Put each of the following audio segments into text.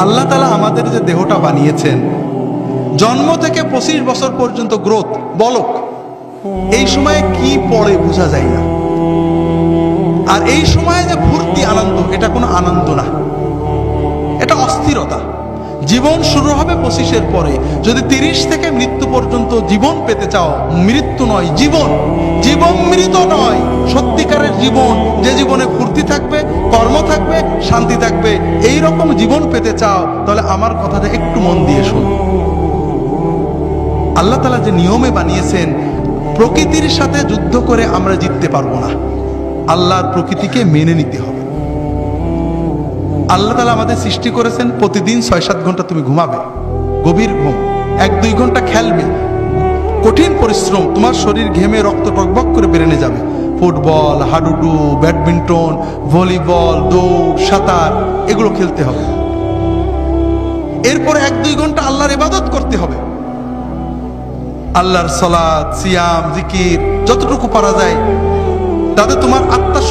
আল্লাহ তাআলা আমাদের যে দেহটা বানিয়েছেন, জন্ম থেকে 25 বছর পর্যন্ত গ্রোথ, বলক, এই সময়ে কি পড়ে বোঝা যায় না। আর এই সময়ে যে ফুর্তি আনন্দ, এটা কোনো আনন্দ না, এটা অস্থিরতা। জীবন শুরু হবে 25-এর পরে। যদি 30 থেকে মৃত্যু পর্যন্ত জীবন পেতে চাও, মৃত্যু নয় জীবন, জীবন মৃত নয়, সত্যিকারের জীবন, যে জীবনে ফুর্তি থাকবে, কর্ম থাকবে, শান্তি থাকবে, এই রকম জীবন পেতে চাও, তাহলে আমার কথাটা একটু মন দিয়ে শুনো। আল্লাহ তাআলা যে নিয়মে বানিয়েছেন, প্রকৃতির সাথে যুদ্ধ করে আমরা জিততে পারবো না, আল্লাহর প্রকৃতিকে মেনে নিতে হবে। আল্লাহ তাআলা আমাদের সৃষ্টি করেছেন, প্রতিদিন 6-7 ঘন্টা তুমি ঘুমাবে, গভীর ঘুম, 1-2 ঘন্টা খেলবে, কঠিন পরিশ্রম, তোমার শরীর ঘেমে রক্ত টকবক করে বেরেনে যাবে। ফুটবল, হাডুডু, ব্যাডমিন্টন, ভলিবল, দৌড়, সাঁতার, এগুলো খেলতে হবে। এরপরে 1-2 ঘন্টা আল্লাহর ইবাদত করতে হবে, আল্লাহর সালাত, সিয়াম, জিকির, যতটুকু পারা যায়। তাতে তোমার আত্মা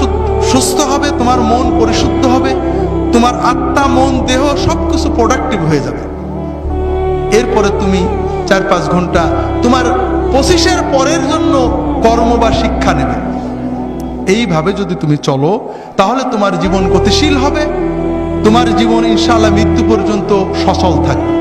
সুস্থ হবে, তোমার মন পরিশুদ্ধ হবে, তোমার আত্মা, মন, দেহ সবকিছু প্রোডাক্টিভ হয়ে যাবে। এরপরে তুমি 4-5 ঘন্টা তোমার 25-এর পরের জন্য কর্ম বা শিক্ষা নেবে। এইভাবে যদি তুমি চলো, তাহলে তোমার জীবন গতিশীল হবে, তোমার জীবন ইনশাআল্লাহ মৃত্যু পর্যন্ত সচল থাকবে।